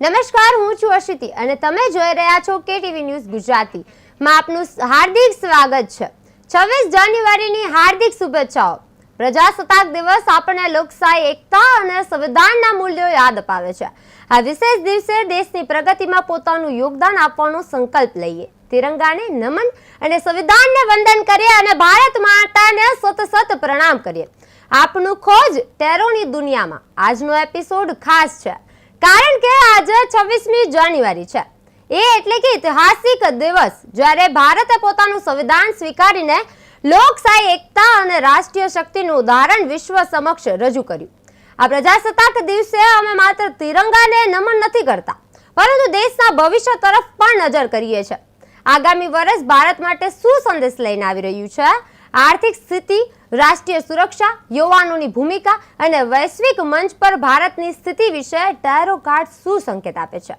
નમસ્કાર, હું છું અશિતી અને તમે જોઈ રહ્યા છો કેટીવી ન્યૂઝ ગુજરાતી માં આપનું હાર્દિક સ્વાગત છે। 26 જાન્યુઆરીની હાર્દિક શુભેચ્છાઓ। પ્રજાસત્તાક દિવસ આપણને લોકશાહી, એકતા અને સંવિધાનના મૂલ્યો યાદ અપાવે છે। આ વિશેષ દિવસે દેશની પ્રગતિમાં પોતાનું યોગદાન આપવાનો સંકલ્પ લઈએ, તિરંગાને નમન અને સંવિધાનને વંદન કરીએ અને ભારત માતાને સતત પ્રણામ કરીએ। આપનું ખોજ ટેરોની દુનિયામાં આજનો એપિસોડ ખાસ છે કારણ કે આજે 26મી જાન્યુઆરી છે। એ એટલે કે ઐતિહાસિક દિવસ જ્યારે ભારતે પોતાનું સંવિધાન સ્વીકારીને લોકશાહી, એકતા અને રાષ્ટ્રીય શક્તિનું ઉદાહરણ વિશ્વ સમક્ષ રજૂ કર્યું। આ પ્રજાસત્તાક દિવસે અમે માત્ર તિરંગાને નમન નથી કરતા, પરંતુ દેશના ભવિષ્ય તરફ પણ નજર કરીએ છીએ। આગામી વર્ષ ભારત માટે શું સંદેશ લઈને આવી રહ્યું છે? આર્થિક સ્થિતિ, રાષ્ટ્રીય સુરક્ષા, યુવાનોની ભૂમિકા અને વૈશ્વિક મંચ પર ભારતની સ્થિતિ વિશે ટેરો કાર્ડ શું સંકેત આપે છે?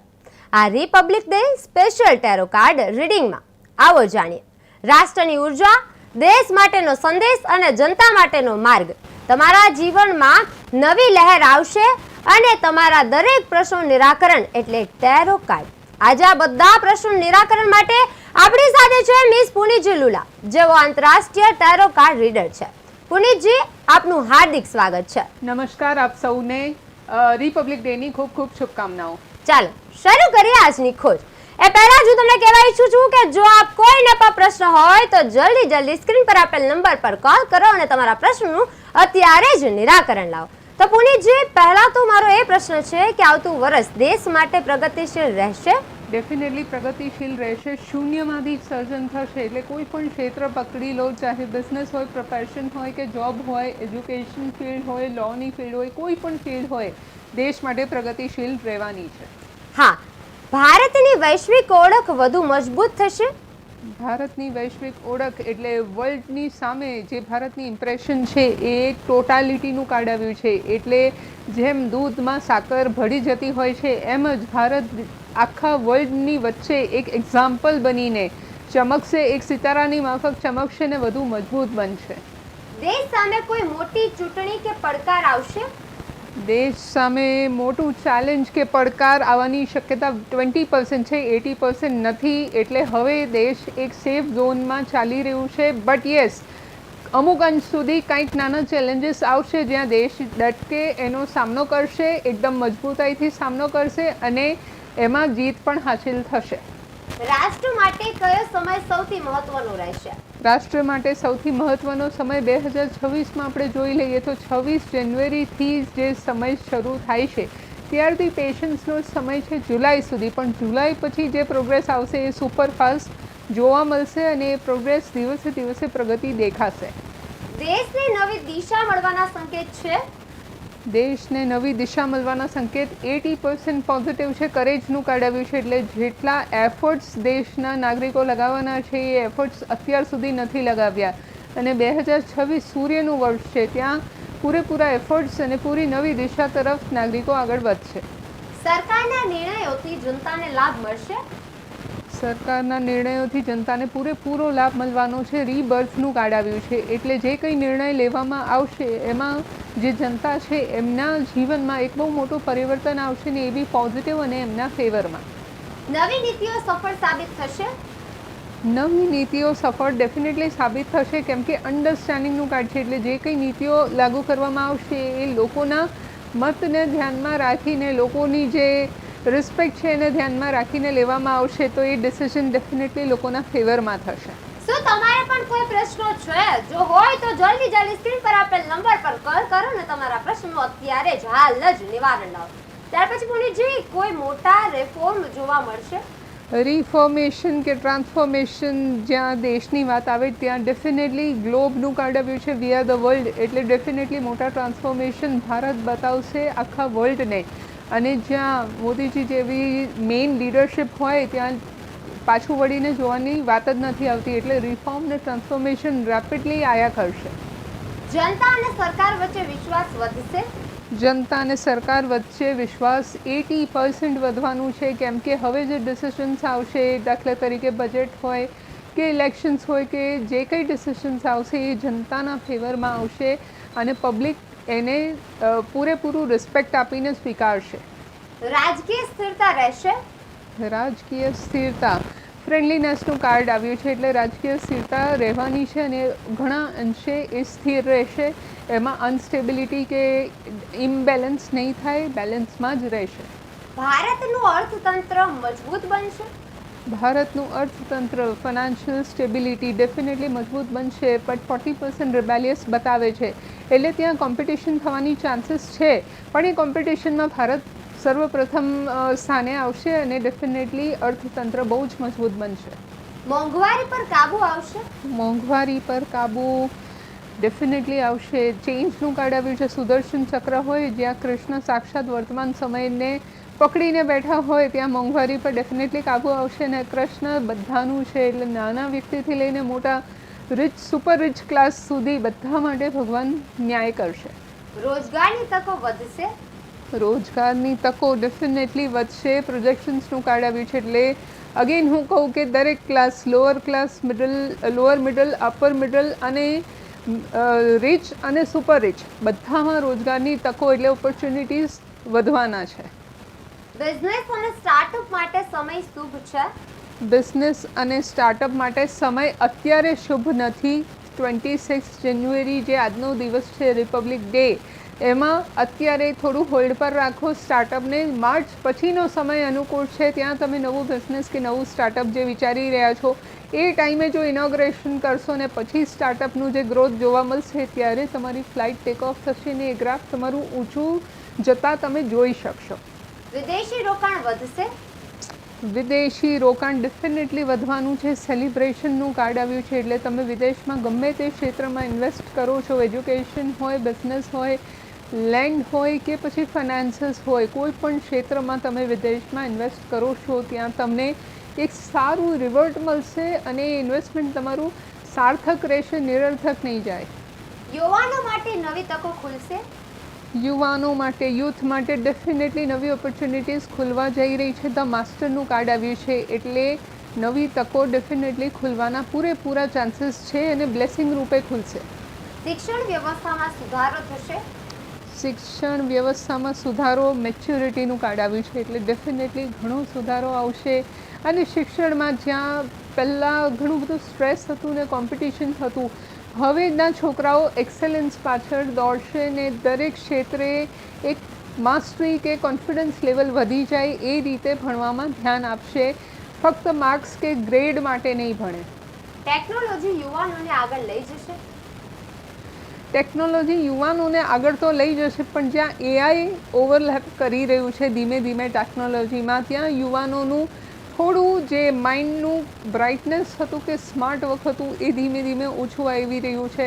આ Republic Day special tarot card રીડિંગમાં આવો જાણીએ। રાષ્ટ્રની ઉર્જા, દેશ માટેનો સંદેશ અને જનતા માટેનો માર્ગ। તમારા જીવનમાં નવી લહેર આવશે અને તમારા દરેક પ્રશ્નોનું નિરાકરણ એટલે ટેરો કાર્ડ। આજે આ બધા પ્રશ્નોનું નિરાકરણ માટે આપણી સાથે છે મિસ પુનીતજી લુલા, જેઓ આંતરરાષ્ટ્રીય ટેરો કાર્ડ રીડર છે। પુનીતજી, આપનું હાર્દિક સ્વાગત છે। નમસ્કાર, આપ સૌને રિપબ્લિક ડે ની ખૂબ ખૂબ શુભકામનાઓ। ચાલો શરૂ કરીએ આજની ખોજ। એ પહેલા હું તમને કહેવા ઈચ્છું છું કે જો આપ કોઈને પણ પ્રશ્ન હોય તો જલ્દી સ્ક્રીન પર આપેલ નંબર પર કોલ કરો અને તમારા પ્રશ્નનું અત્યારે જ નિરાકરણ લાવો। તો પુનીતજી, પહેલા તો મારો એ પ્રશ્ન છે કે આવતું વર્ષ દેશ માટે પ્રગતિશીલ રહેશે? ડેફિનેટલી પ્રગતિશીલ રહેશે। શૂન્યમાંથી સર્જન થશે, એટલે કોઈ પણ ક્ષેત્ર પકડી લો, ચાહે બિઝનેસ હોય, પ્રોફેશન હોય કે જોબ હોય, એજ્યુકેશન ફિલ્ડ હોય, લોની ફિલ્ડ હોય, કોઈ પણ ફિલ્ડ હોય, દેશ માટે પ્રગતિશીલ રહેવાની છે। હા, ભારતની વૈશ્વિક ઓળખ વધુ મજબૂત થશે? ભારતની વૈશ્વિક ઓળખ એટલે વર્લ્ડની સામે જે ભારતની ઇમ્પ્રેશન છે એ એક ટોટાલિટીનું કાર્ડ આવ્યું છે। એટલે જેમ દૂધમાં સાકર ભળી જતી હોય છે, એમ જ ભારત આખા વર્લ્ડની વચ્ચે એક એક્ઝામ્પલ બનીને ચમકશે, એક સિતારાની માફક ચમકશે ને વધુ મજબૂત બનશે। દેશ સામે કોઈ મોટી ચૂંટણી કે પડકાર આવશે? દેશ સામે મોટું ચેલેન્જ કે પડકાર આવવાની શક્યતા 20% છે, 80% નથી। એટલે હવે દેશ એક સેફ ઝોનમાં ચાલી રહ્યું છે। બટ યસ, અમુક અંશ સુધી કંઈક નાના ચેલેન્જીસ આવશે જ્યાં દેશ ડટકે એનો સામનો કરશે, એકદમ મજબૂતાઈથી સામનો કરશે અને એમાં જીત પણ હાસિલ થશે। રાષ્ટ્ર માટે કયો સમય સૌથી મહત્વનો રહેશે? રાષ્ટ્ર માટે સૌથી મહત્વનો સમય 2026માં આપણે જોઈ લઈએ તો 26 જાન્યુઆરીથી જે સમય શરૂ થાય છે ત્યારથી પેશન્સનો સમય છે જુલાઈ સુધી। પણ જુલાઈ પછી જે પ્રોગ્રેસ આવશે એ સુપરફાસ્ટ જોવા મળશે અને એ પ્રોગ્રેસ દિવસે દિવસે પ્રગતિ દેખાશે। દેશને નવી દિશા મળવાના સંકેત છે? દેશને નવી દિશા મળવાના સંકેત 80% પોઝિટિવ છે। કરેજનું કાર્ડ આવ્યું છે, એટલે જેટલા એફર્ટ્સ દેશના નાગરિકો લગાવવાના છે એ એફર્ટ્સ અત્યાર સુધી નથી લગાવ્યા અને 2026 સૂર્યનું વર્ષ છે, ત્યાં પૂરેપૂરા એફર્ટ્સ અને પૂરી નવી દિશા તરફ નાગરિકો આગળ વધશે। સરકારના નિર્ણયોથી જનતાને લાભ મળશે? સરકારના નિર્ણયોથી જનતાને પૂરેપૂરો લાભ મળવાનો છે। રીબર્થનું કાર્ડ આવ્યું છે, એટલે જે કંઈ નિર્ણય લેવામાં આવશે એમાં જે જનતા છે એમના જીવનમાં એક બહુ મોટું પરિવર્તન આવશે ને એ બી પોઝિટિવ અને એમના ફેવરમાં। નવી નીતિઓ સફળ સાબિત થશે? નવી નીતિઓ સફળ ડેફિનેટલી સાબિત થશે, કેમ કે અન્ડરસ્ટેન્ડિંગનું કાર્ડ છે, એટલે જે કંઈ નીતિઓ લાગુ કરવામાં આવશે એ લોકોના મતને ધ્યાનમાં રાખીને, લોકોની જે રિસ્પેક્ટ છે એને ધ્યાનમાં રાખીને લેવામાં આવશે, તો એ ડિસિઝન ડેફિનેટલી લોકોના ફેવરમાં થશે। શું તમારે પણ કોઈ પ્રશ્નો છે? જો હોય તો જલ્દી સ્ક્રીન પર આપેલ નંબર પર કોલ કરો અને તમારા પ્રશ્નનું અત્યારે જ હાલ જ નિવારણ લાવો। ત્યાર પછી પુનીતજી, કોઈ મોટા રિફોર્મ જોવા મળશે? રિફોર્મેશન કે ટ્રાન્સફોર્મેશન જ્યાં દેશની વાત આવે ત્યાં ડેફિનેટલી ગ્લોબનું કાર્ડ આવ્યું છે, વી આર ધ વર્લ્ડ। એટલે ડેફિનેટલી મોટા ટ્રાન્સફોર્મેશન ભારત બતાવશે આખા વર્લ્ડને અને જ્યાં મોદીજી જેવી મેઇન લીડરશિપ હોય ત્યાં પાછું વળીને જોવાની વાત જ નથી આવતી। એટલે રિફોર્મ ને ટ્રાન્સફોર્મેશન રેપિડલી આયા કરશે। જનતા અને સરકાર વચ્ચે વિશ્વાસ વધશે? જનતા અને સરકાર વચ્ચે વિશ્વાસ 80% વધવાનું છે, કેમ કે હવે જે ડિસિશન્સ આવશે, દાખલા તરીકે બજેટ હોય કે ઇલેક્શન્સ હોય કે જે કંઈ ડિસિશન્સ આવશે એ જનતાના ફેવરમાં આવશે અને પબ્લિક એને પૂરેપૂરું રિસ્પેક્ટ આપીને સ્વીકારશે। રાજકીય સ્થિરતા રહેશે. રાજકીય સ્થિરતા, ફ્રેન્ડલીનેસનું કાર્ડ આવ્યું છે એટલે રાજકીય સ્થિરતા રહેવાની છે અને ઘણા અંશે એ સ્થિર રહેશે. એમાં અનસ્ટેબિલિટી કે ઇમ્બેલેન્સ નહીં થાય, બેલેન્સમાં જ રહેશે. ભારતનું અર્થતંત્ર મજબૂત બનશે. ભારતનું અર્થતંત્ર ફાઇનાન્શિયલ સ્ટેબિલિટી ડેફિનેટલી મજબૂત બનશે, બટ 40% રિબેલિયસ બતાવે છે એટલે ત્યાં કોમ્પિટિશન થવાની ચાન્સીસ છે. પણ એ કોમ્પિટિશનમાં ભારત સર્વપ્રથમ સ્થાને આવશે અને ડેફિનેટલી અર્થતંત્ર બહુ જ મજબૂત બનશે. મોંઘવારી પર કાબુ આવશે. મોંઘવારી પર કાબુ ડેફિનેટલી આવશે. ચેન્જનું કાર્ડ આવ્યું છે. સુદર્શન ચક્ર હોય જ્યાં કૃષ્ણ સાક્ષાત વર્તમાન સમયને પકડીને બેઠા હોય ત્યાં મોંઘવારી પર ડેફિનેટલી કાબુ આવશે. અને કૃષ્ણ બધાનું છે એટલે નાના વ્યક્તિથી લઈને મોટા રિચ સુપર રિચ ક્લાસ સુધી બધા માટે ભગવાન ન્યાય કરશે. રોજગારની તકો વધશે. રોજગારની તકો ડેફિનેટલી વધશે. પ્રોજેક્શન્સનું કાર્ડ આવ્યું છે એટલે અગેન હું કહું કે દરેક class, lower class, lower middle, upper middle અને રિચ અને સુપર રિચ બધામાં રોજગારની તકો એટલે ઓપોર્ચ્યુનિટીઝ વધવાના છે. બિઝનેસ અને સ્ટાર્ટઅપ માટે સમય શુભ છે. બિઝનેસ અને સ્ટાર્ટઅપ માટે સમય અત્યારે શુભ નથી. 26 જાન્યુઆરી જે આજનો દિવસ છે રિપબ્લિક ડે, એમાં અત્યારે થોડું હોલ્ડ પર રાખો સ્ટાર્ટઅપને. માર્ચ પછીનો સમય અનુકૂળ છે. ત્યાં તમે નવું બિઝનેસ કે નવું સ્ટાર્ટઅપ જે વિચારી રહ્યા છો એ ટાઈમે જો ઇનોગ્રેશન કરશો ને પછી સ્ટાર્ટઅપનું જે ગ્રોથ જોવા મળશે ત્યારે તમારી ફ્લાઇટ ટેક ઓફ થશે ને એ ગ્રાફ તમારું ઊંચું જતાં તમે જોઈ શકશો. વિદેશી રોકાણ વધશે. વિદેશી રોકાણ ડેફિનેટલી વધવાનું છે. સેલિબ્રેશનનું કાર્ડ આવ્યું છે એટલે તમે વિદેશમાં ગમે તે ક્ષેત્રમાં ઇન્વેસ્ટ કરો છો, એજ્યુકેશન હોય, બિઝનેસ હોય, લેન્ડ હોય કે પછી ફાઇનાન્સીસ હોય, કોઈ પણ ક્ષેત્રમાં તમે વિદેશમાં ઇન્વેસ્ટ કરો છો ત્યાં તમને એક સારું રિવર્ટ મળશે અને એ ઇન્વેસ્ટમેન્ટ તમારું સાર્થક રહેશે, નિરર્થક નહીં જાય. યુવાનો માટે નવી તકો ખુલશે. યુવાનો માટે, યુથ માટે ડેફિનેટલી નવી ઓપોર્ચ્યુનિટીઝ ખુલવા જઈ રહી છે. ધ માસ્ટરનું કાર્ડ આવ્યું છે એટલે નવી તકો ડેફિનેટલી ખુલવાના પૂરેપૂરા ચાન્સીસ છે અને બ્લેસિંગ રૂપે ખુલશે. શિક્ષણ વ્યવસ્થામાં સુધારો થશે. શિક્ષણ વ્યવસ્થામાં સુધારો, મેચ્યોરિટીનું કાર્ડ આવ્યું છે એટલે ડેફિનેટલી ઘણો સુધારો આવશે. અને શિક્ષણમાં જ્યાં પહેલાં ઘણું બધું સ્ટ્રેસ હતું ને કોમ્પિટિશન થતું, હવેના છોકરાઓ એક્સેલન્સ પાછળ દોડશે ને દરેક ક્ષેત્રે એક માસ્ટરી કે કોન્ફિડન્સ લેવલ વધી જાય એ રીતે ભણવામાં ધ્યાન આપશે. ફક્ત માર્ક્સ કે ગ્રેડ માટે નહીં ભણે. ટેકનોલોજી યુવાનોને આગળ લઈ જશે. ટેકનોલોજી યુવાનોને આગળ તો લઈ જશે પણ જ્યાં એઆઈ ઓવરલેપ કરી રહ્યું છે ધીમે ધીમે ટેકનોલોજીમાં, ત્યાં યુવાનોનું થોડું જે માઇન્ડનું બ્રાઇટનેસ હતું કે સ્માર્ટ વર્ક હતું એ ધીમે ધીમે ઓછું આવી રહ્યું છે.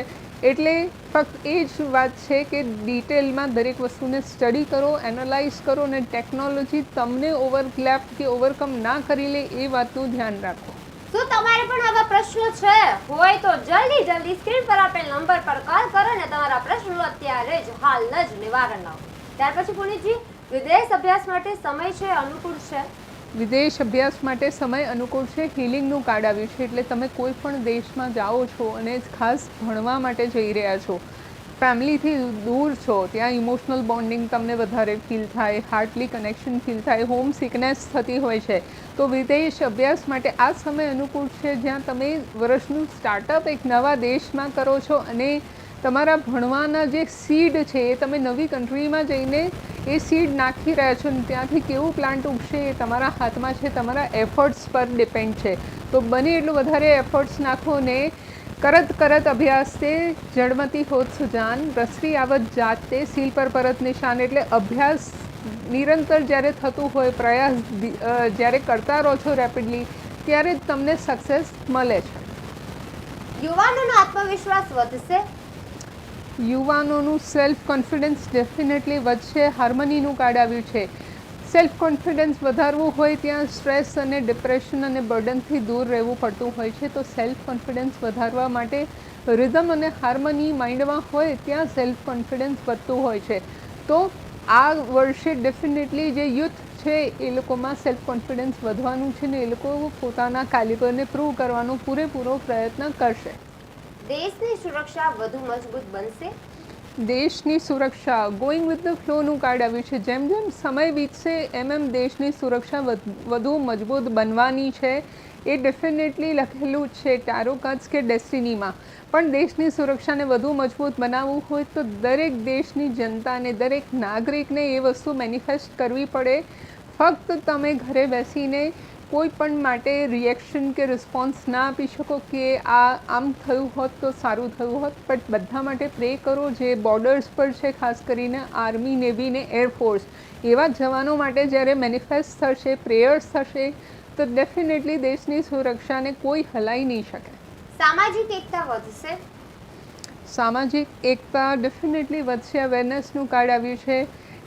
એટલે ફક્ત એ જ વાત છે કે ડિટેલમાં દરેક વસ્તુને સ્ટડી કરો, એનાલાઇઝ કરો અને ટેકનોલોજી તમને ઓવરલેપ કે ઓવરકમ ના કરી લે એ વાતનું ધ્યાન રાખો. શું તમારે પણ આવા પ્રશ્નો છે હોય તો જલ્દી સ્ક્રીન પર આપેલ નંબર પર કોલ કરો અને તમારા પ્રશ્નો અત્યારે જ હાલના જ નિવારણ લાવો. ત્યાર પછી પુનીતજી, વિદેશ અભ્યાસ માટે સમય છે અનુકૂળ છે. વિદેશ અભ્યાસ માટે સમય અનુકૂળ છે. હિલિંગનું કાર્ડ આવ્યું છે એટલે તમે કોઈ પણ દેશમાં જાઓ છો અને ખાસ ભણવા માટે જઈ રહ્યા છો, ફેમિલીથી દૂર છો, ત્યાં ઇમોશનલ બોન્ડિંગ તમને વધારે ફીલ થાય, હાર્ટલી કનેક્શન ફીલ થાય, હોમ સિકનેસ થતી હોય છે તો વિદેશ અભ્યાસ માટે આ સમય અનુકૂળ છે જ્યાં તમે વર્ષનું સ્ટાર્ટઅપ એક નવા દેશમાં કરો છો અને તમારા ભણવાના જે સીડ છે એ તમે નવી કન્ટ્રીમાં જઈને એ સીડ નાખી રહ્યા છો અને ત્યાંથી કેવું પ્લાન્ટ ઉગશે એ તમારા હાથમાં છે, તમારા એફર્ટ્સ પર ડિપેન્ડ છે. તો બને એટલું વધારે એફર્ટ્સ નાખો ને કરત અભ્યાસ તે જડમતી હોત સુજાન, રસરી આવત જાત તે સીલ પર પરત નિશાન. એટલે અભ્યાસ નિરંતર જ્યારે થતું હોય, પ્રયાસ જ્યારે કરતા રહો છો રેપિડલી, ત્યારે જ તમને સક્સેસ મળે છે. યુવાનોનો આત્મવિશ્વાસ વધશે. યુવાનોનું સેલ્ફ કોન્ફિડન્સ ડેફિનેટલી વધશે. હાર્મનીનું કાર્ડ આવ્યું છે. સેલ્ફ કોન્ફિડન્સ વધારવું હોય ત્યાં સ્ટ્રેસ અને ડિપ્રેશન અને બર્ડનથી દૂર રહેવું પડતું હોય છે. તો સેલ્ફ કોન્ફિડન્સ વધારવા માટે રિધમ અને હાર્મની માઇન્ડમાં હોય ત્યાં સેલ્ફ કોન્ફિડન્સ વધતું હોય છે. તો આ વર્ષે ડેફિનેટલી જે યુથ છે એ લોકોમાં સેલ્ફ કોન્ફિડન્સ વધવાનું છે ને એ લોકો પોતાના કાલિબરને પ્રૂવ કરવાનો પૂરેપૂરો પ્રયત્ન કરશે. દેશની સુરક્ષા વધુ મજબૂત બનશે. દેશની સુરક્ષા ગોઈંગ વિથ ધ ફ્લોનું કાર્ડ આવ્યું છે. જેમ જેમ સમય વીતશે એમ દેશની સુરક્ષા વધુ મજબૂત બનવાની છે. એ ડેફિનેટલી લખેલું જ છે ટારો કાર્ડ્સ કે ડેસ્ટિનીમાં. પણ દેશની સુરક્ષાને વધુ મજબૂત બનાવવું હોય તો દરેક દેશની જનતાને, દરેક નાગરિકને એ વસ્તુ મેનિફેસ્ટ કરવી પડે. ફક્ત તમે ઘરે બેસીને કોઈ પણ માટે રિએક્શન કે રિસ્પોન્સ ના આપી શકો કે આમ થયું હોત તો સારું થયું હોત, બટ બધા માટે પ્રે કરો જે બોર્ડર્સ પર છે, ખાસ કરીને આર્મી, નેવી ને એરફોર્સ. એવા જવાનો માટે જ્યારે મેનિફેસ્ટ થશે, પ્રેયર્સ થશે, તો ડેફિનેટલી દેશની સુરક્ષાને કોઈ હલાવી નહીં શકે. સામાજિક એકતા વધશે. સામાજિક એકતા ડેફિનેટલી વધશે. અવેરનેસનું કાર્ડ આવ્યું છે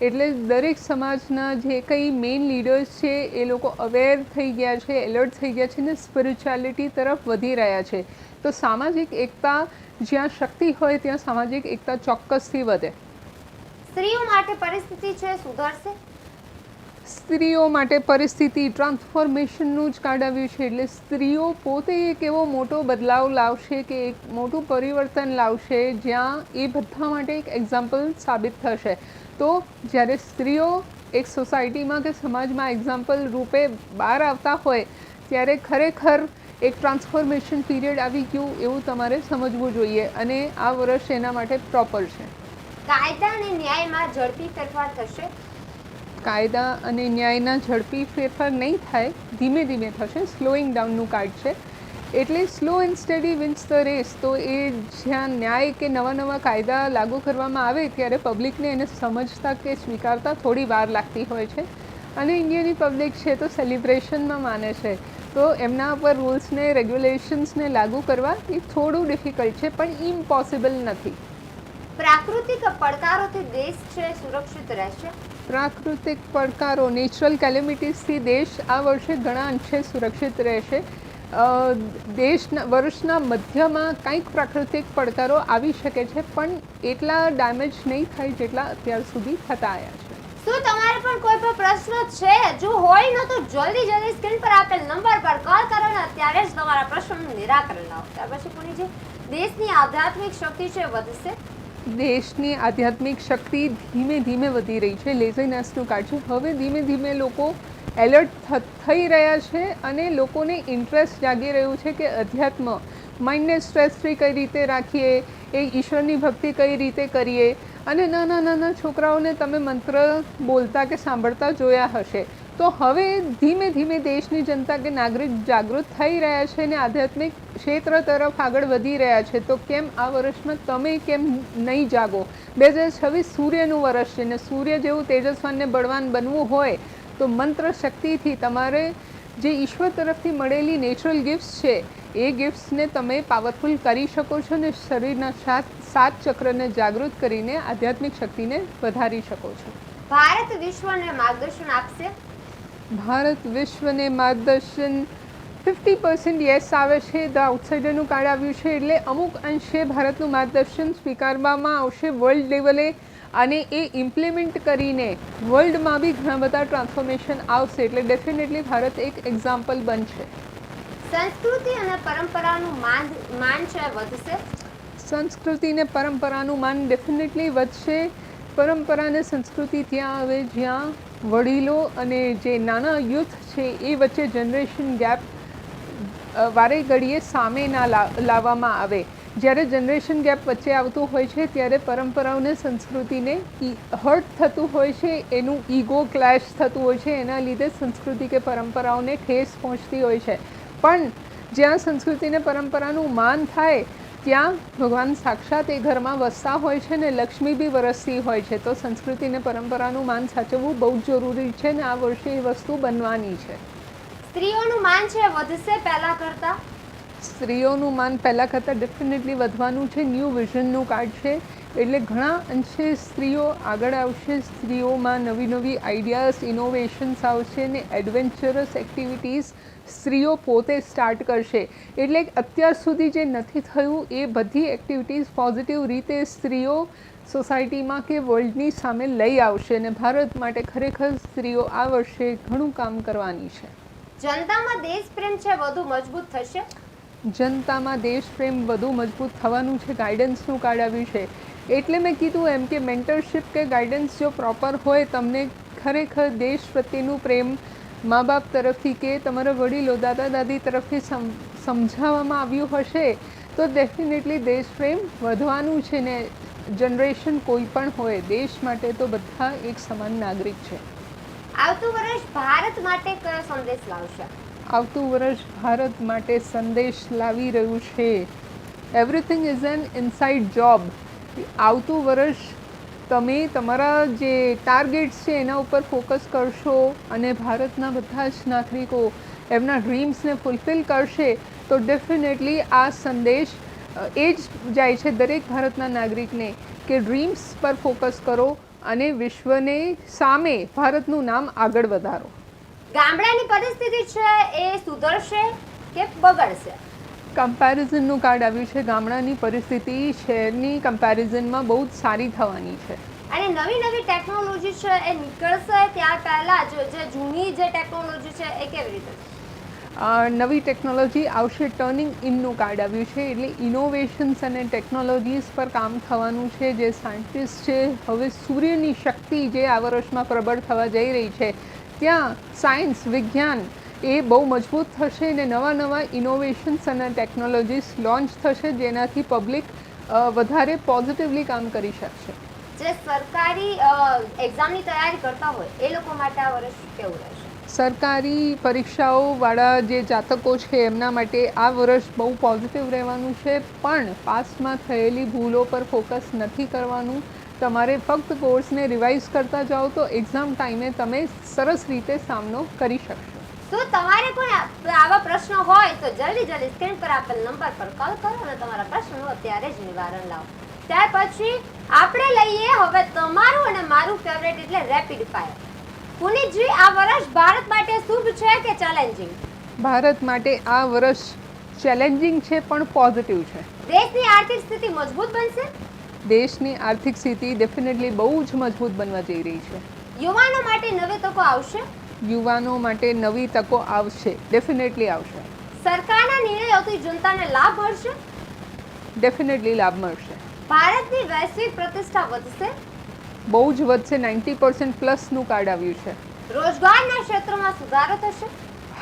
એટલે દરેક સમાજના જે કંઈ મેઇન લીડર્સ છે એ લોકો અવેર થઈ ગયા છે, એલર્ટ થઈ ગયા છે ને સ્પિરિચ્યુઆલિટી તરફ વધી રહ્યા છે. તો સામાજિક એકતા, જ્યાં શક્તિ હોય ત્યાં સામાજિક એકતા ચોક્કસથી વધે. સ્ત્રીઓ માટે પરિસ્થિતિ છે સુધરશે. સ્ત્રીઓ માટે પરિસ્થિતિ ટ્રાન્સફોર્મેશનનું જ કાર્ડ આવ્યું છે એટલે સ્ત્રીઓ પોતે એક એવો મોટો બદલાવ લાવશે કે એક મોટું પરિવર્તન લાવશે જ્યાં એ બધા માટે એક એક્ઝામ્પલ સાબિત થશે. તો જ્યારે સ્ત્રીઓ એક સોસાયટીમાં કે સમાજમાં એક્ઝામ્પલ રૂપે બહાર આવતા હોય ત્યારે ખરેખર એક ટ્રાન્સફોર્મેશન પીરિયડ આવી ગયું એવું તમારે સમજવું જોઈએ અને આ વર્ષ એના માટે પ્રોપર છે. કાયદા અને ન્યાયમાં ઝડપી ફેરફાર થશે. કાયદા અને ન્યાયના ઝડપી ફેરફાર નહીં થાય, ધીમે ધીમે થશે. સ્લોઈંગ ડાઉનનું કાર્ડ છે એટલે slow and steady wins the race. તો એ જ્યાં ન્યાય કે નવા કાયદા લાગુ કરવામાં આવે ત્યારે પબ્લિકને એને સમજતા કે સ્વીકારતા થોડી વાર લાગતી હોય છે. અને ઇન્ડિયાની પબ્લિક છે તો સેલિબ્રેશનમાં માને છે, તો એમના ઉપર રૂલ્સને, રેગ્યુલેશન્સને લાગુ કરવા એ થોડું ડિફિકલ્ટ છે, પણ ઇમ્પોસિબલ નથી. પ્રાકૃતિક પડકારોથી દેશ છે સુરક્ષિત રહેશે. પ્રાકૃતિક પડકારો, નેચરલ કેલેમિટીઝથી દેશ આ વર્ષે ઘણા અંશે સુરક્ષિત રહેશે. વર્ષના મધ્યમાં કંઈક પ્રાકૃતિક પડકારો આવી શકે છે પણ એટલા ડેમેજ નહીં થાય જેટલા અત્યાર સુધી થતા આવ્યા છે. શું તમારે પણ કોઈ પણ પ્રશ્ન છે? જો હોય ન તો જલ્દી સ્ક્રીન પર આપેલ નંબર પર કોલ કરો ને અત્યારે જ તમારા પ્રશ્નનું નિરાકરણ લાવો. ત્યાર પછી કોની જે દેશની આધ્યાત્મિક શક્તિ છે વધશે. દેશની આધ્યાત્મિક શક્તિ ધીમે ધીમે વધી રહી છે. લેઝીનેસનું કાર્ડ છે. હવે ધીમે ધીમે લોકો એલર્ટ થઈ રહ્યા છે અને લોકોને ઇન્ટરેસ્ટ જાગી રહ્યું છે કે અધ્યાત્મ, માઇન્ડને સ્ટ્રેસ ફ્રી કઈ રીતે રાખીએ, એ ઈશ્વરની ભક્તિ કઈ રીતે કરીએ. અને નાના છોકરાઓને તમે મંત્ર બોલતા કે સાંભળતા જોયા હશે. તો હવે ધીમે ધીમે દેશની જનતા કે નાગરિક જાગૃત થઈ રહ્યા છે અને આધ્યાત્મિક ક્ષેત્ર તરફ આગળ વધી રહ્યા છે. તો કેમ આ વર્ષમાં તમે કેમ નહીં જાગો? 2026 સૂર્યનું વર્ષ છે ને સૂર્ય જેવું તેજસ્વાન ને બળવાન બનવું હોય તો મંત્ર શક્તિથી તમારે જે ઈશ્વર તરફથી મળેલી નેચરલ ગિફ્ટ્સ છે એ ગિફ્ટ્સને તમે પાવરફુલ કરી શકો છો અને શરીરના સાત ચક્રને જાગૃત કરીને આધ્યાત્મિક શક્તિને વધારી શકો છો. ભારત વિશ્વને માર્ગદર્શન આપશે. ભારત વિશ્વને માર્ગદર્શન 50% યસ આવે છે. ધ આઉટસાઇડરનું કાર્ડ આવ્યું છે એટલે અમુક અંશે ભારતનું માર્ગદર્શન સ્વીકારવામાં આવશે વર્લ્ડ લેવલે અને એ ઇમ્પ્લિમેન્ટ કરીને વર્લ્ડમાં બી ઘણા બધા ટ્રાન્સફોર્મેશન આવશે. એટલે ડેફિનેટલી ભારત એક એક્ઝામ્પલ બનશે. સંસ્કૃતિ અને પરંપરાનું માન છે વધશે. સંસ્કૃતિ ને પરંપરાનું માન ડેફિનેટલી વધશે. પરંપરા અને સંસ્કૃતિ ત્યાં આવે જ્યાં વડીલો અને જે નાના યુથ છે એ વચ્ચે જનરેશન ગેપ વારે ઘડીએ સામે ના લાવવામાં આવે. જ્યારે જનરેશન ગેપ વચ્ચે આવતું હોય છે ત્યારે પરંપરાઓને, સંસ્કૃતિને હર્ટ થતું હોય છે, એનું ઈગો ક્લેશ થતું હોય છે, એના લીધે સંસ્કૃતિ કે પરંપરાઓને ઠેસ પહોંચતી હોય છે. પણ જ્યાં સંસ્કૃતિને પરંપરાનું માન થાય ત્યાં ભગવાન સાક્ષાત એ ઘરમાં વસતા હોય છે ને લક્ષ્મી બી વરસતી હોય છે. તો સંસ્કૃતિને પરંપરાનું માન સાચવવું બહુ જ જરૂરી છે ને આ વર્ષે એ વસ્તુ બનવાની છે. સ્ત્રીઓનું માન છે વધશે પહેલા કરતાં. સ્ત્રીઓનું માન પહેલાં કરતાં ડેફિનેટલી વધવાનું છે. ન્યૂ વિઝનનું કાર્ડ છે એટલે ઘણા અંશે સ્ત્રીઓ આગળ આવશે. સ્ત્રીઓમાં નવી આઈડિયાઝ, ઇનોવેશન્સ આવશે ને એડવેન્ચરસ એક્ટિવિટીઝ સ્ત્રીઓ પોતે સ્ટાર્ટ કરશે. એટલે અત્યાર સુધી જે નથી થયું એ બધી એક્ટિવિટીઝ પોઝિટિવ રીતે સ્ત્રીઓ સોસાયટીમાં કે વર્લ્ડની સામે લઈ આવશે અને ભારત માટે ખરેખર સ્ત્રીઓ આ વર્ષે ઘણું કામ કરવાની છે. જનતામાં દેશ પ્રેમ છે વધુ મજબૂત થશે. જનતામાં દેશ પ્રેમ વધુ મજબૂત થવાનું છે. ગાઈડન્સનું કાર્ડ આવ્યું છે એટલે મેં કીધું એમ કે મેન્ટરશિપ કે ગાઈડન્સ જો પ્રોપર હોય, તમને ખરેખર દેશ પ્રત્યેનું પ્રેમ મા બાપ તરફથી કે તમારા વડીલો દાદા દાદી તરફથી સમજાવવામાં આવ્યું હશે તો ડેફિનેટલી દેશ પ્રેમ વધવાનું છે ને. જનરેશન કોઈ પણ હોય, દેશ માટે તો બધા એક સમાન નાગરિક છે. આવતું વર્ષ ભારત માટે કયો સંદેશ લાવશે? આવતું વર્ષ ભારત માટે સંદેશ લાવી રહ્યું છે everything is an inside job. આવતું વર્ષ તમે તમારા જે ટાર્ગેટ્સ છે એના ઉપર ફોકસ કરશો અને ભારતના બધા જ નાગરિકો એમના ડ્રીમ્સને ફૂલફિલ કરશે તો ડેફિનેટલી આ સંદેશ એ જ જાય છે દરેક ભારતના નાગરિકને કે ડ્રીમ્સ પર ફોકસ કરો અને વિશ્વને સામે ભારતનું નામ આગળ વધારો. ગામડાની પરિસ્થિતિ છે એ સુધરશે કે બગડશે? કમ્પેરિઝનનું કાર્ડ આવ્યું છે. ગામડાની પરિસ્થિતિ શહેરની કમ્પેરિઝનમાં બહુ જ સારી થવાની છે. અને નવી નવી ટેકનોલોજી છે એ નીકળશે ત્યાર પહેલા જે જૂની જે ટેકનોલોજી છે એ કેવી રીતે? નવી ટેકનોલોજી આવશે. ટર્નિંગ ઇનનું કાર્ડ આવ્યું છે એટલે ઇનોવેશન્સ અને ટેકનોલોજીસ પર કામ થવાનું છે. જે સાયન્ટિસ્ટ છે, હવે સૂર્યની શક્તિ જે આ વર્ષમાં પ્રબળ થવા જઈ રહી છે ત્યાં સાયન્સ વિજ્ઞાન એ બહુ મજબૂત થશે ને નવા ઇનોવેશન્સ અને ટેકનોલોજીસ લોન્ચ થશે જેનાથી પબ્લિક વધારે પોઝિટિવલી કામ કરી શકશે. જે સરકારી એક્ઝામની તૈયારી કરતા હોય એ લોકો માટે આ વર્ષ કેવું રહેશે? સરકારી પરીક્ષાઓવાળા જે જાતકો છે એમના માટે આ વર્ષ બહુ પોઝિટિવ રહેવાનું છે. પણ પાસ્ટમાં થયેલી ભૂલો પર ફોકસ નથી કરવાનું. તમારે ફક્ત કોર્સને રિવાઇઝ કરતા જાઓ તો એક્ઝામ ટાઈમે તમે સરસ રીતે સામનો કરી શકશો. તો તમારે પણ આવા પ્રશ્નો હોય તો જલ્દી સ્ક્રીન પર આપેલ નંબર પર કોલ કરો અને તમારા પ્રશ્નોનું અત્યારે જ નિવારણ લાવો. ત્યાર પછી આપણે લઈએ હવે તમારું અને મારું ફેવરેટ એટલે રેપિડ ફાયર. પુનીતજી, આ વર્ષ ભારત માટે શુભ છે કે ચેલેન્જિંગ? ભારત માટે આ વર્ષ ચેલેન્જિંગ છે પણ પોઝિટિવ છે. દેશની આર્થિક સ્થિતિ મજબૂત બનશે? દેશની આર્થિક સ્થિતિ ડેફિનેટલી બહુ જ મજબૂત બનવા જઈ રહી છે. યુવાનો માટે નવી તકો આવશે? યુવાનો માટે નવી તકો આવશે, ડેફિનેટલી આવશે. સરકારના નિર્ણયોથી જનતાને લાભ મળશે? ડેફિનેટલી લાભ મળશે. ભારતની વૈશ્વિક પ્રતિષ્ઠા વધશે? બહુ જ વધશે. 90% પ્લસનું કાર્ડ આવ્યું છે. રોજગારના ક્ષેત્રમાં સુધારો થશે?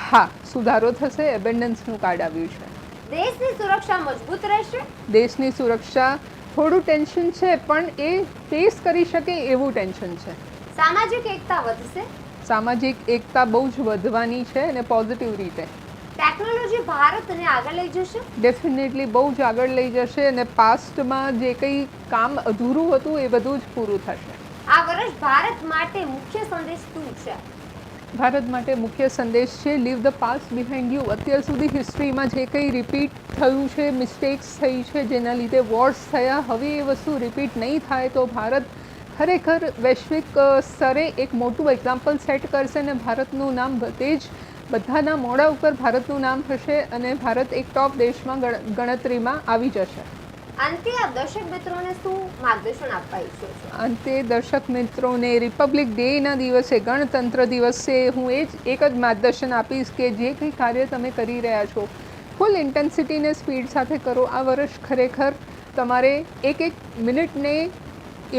હા, સુધારો થશે. એબન્ડન્સનું કાર્ડ આવ્યું છે. દેશની સુરક્ષા મજબૂત રહેશે? દેશની સુરક્ષા થોડું ટેન્શન છે પણ એ ફેસ કરી શકે એવું ટેન્શન છે. સામાજિક એકતા વધશે? સામાજિક એકતા બહુ જ વધવાની છે અને પોઝિટિવ રીતે. ટેકનોલોજી ભારતને આગળ લઈ જશે? ડેફિનેટલી બહુ જ આગળ લઈ જશે અને પાસ્ટમાં જે કંઈ કામ અધૂરું હતું એ બધું જ પૂરું થશે. આ વર્ષ ભારત માટે મુખ્ય સંદેશ શું છે? ભારત માટે મુખ્ય સંદેશ છે leave the past behind you. અત્યાર સુધી હિસ્ટ્રીમાં જે કંઈ રિપીટ થયું છે, મિસ્ટેક્સ થઈ છે જેના લીધે વોર્સ થયા, હવે એ વસ્તુ રિપીટ નહીં થાય તો ભારત ખરેખર વૈશ્વિક સ્તરે એક મોટું એક્ઝામ્પલ સેટ કરશે અને ભારતનું નામ બધે જ બધાના મોઢા ઉપર ભારતનું નામ હશે અને ભારત એક ટોપ દેશમાં ગણતરીમાં આવી જશે. અંતે આપ દર્શક મિત્રોને શું માર્ગદર્શન આપવા ઈચ્છો છો? અંતે દર્શક મિત્રોને રિપબ્લિક ડેના દિવસે, ગણતંત્ર દિવસે હું એક જ માર્ગદર્શન આપીશ કે જે કંઈ કાર્ય તમે કરી રહ્યા છો ફૂલ ઇન્ટેન્સિટીને સ્પીડ સાથે કરો. આ વર્ષ ખરેખર તમારે એક મિનિટને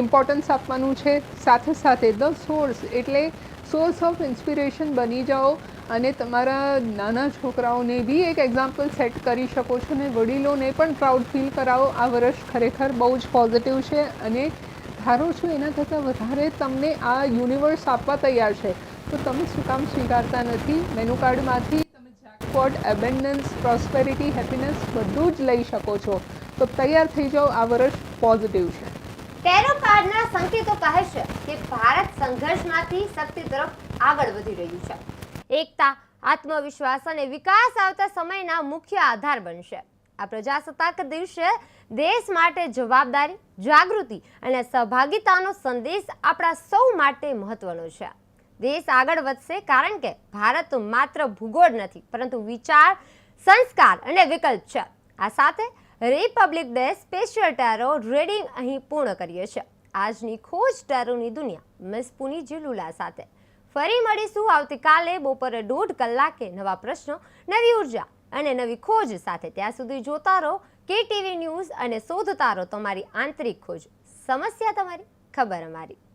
ઇમ્પોર્ટન્સ આપવાનું છે. સાથે સાથે ધ સોર્સ એટલે સોર્સ ઓફ ઇન્સ્પિરેશન બની જાઓ અને તમારા નાના છોકરાઓને બી એક એક્ઝામ્પલ સેટ કરી શકો છો અને વડીલોને પણ પ્રાઉડ ફીલ કરાવો. આ વર્ષ ખરેખર બહુ જ પોઝિટિવ છે અને ધારો છો એના કરતાં વધારે તમને આ યુનિવર્સ આપવા તૈયાર છે તો તમે શું કામ સ્વીકારતા નથી? મેનુ કાર્ડમાંથી તમે જેકપોટ, એબન્ડન્સ, પ્રોસ્પેરિટી, હેપીનેસ બધું જ લઈ શકો છો. તો તૈયાર થઈ જાઓ, આ વર્ષ પોઝિટિવ છે. ટેરો કાર્ડના સંકેતો કહે છે કે ભારત સંઘર્ષમાંથી શક્તિ તરફ આગળ વધી રહ્યું છે. એકતા, આત્મવિશ્વાસ અને વિકાસ આવતા સમયના મુખ્ય આધાર બનશે. આ પ્રજાસત્તાક દિવસે દેશ માટે જવાબદારી, જાગૃતિ અને સહભાગિતાનો સંદેશ આપણા સૌ માટે મહત્વનો છે. દેશ આગળ વધશે કારણ કે ભારત માત્ર ભૂગોળ નથી પરંતુ વિચાર, સંસ્કાર અને વિકલ્પ છે. આ સાથે રિપબ્લિક ડે સ્પેશિયલ ટેરો રીડિંગ અહીં પૂર્ણ કરીએ છીએ. આજની ખોજ ટેરોની દુનિયા મિસ પુનીતજી લુલા સાથે. ફરી મળીશું આવતીકાલે બપોરે 1:30 કલાકે નવા પ્રશ્નો, નવી ઉર્જા અને નવી ખોજ સાથે. ત્યાં સુધી જોતા રહો KTV ન્યૂઝ અને શોધતા રહો તમારી આંતરિક ખોજ. સમસ્યા તમારી, ખબર અમારી.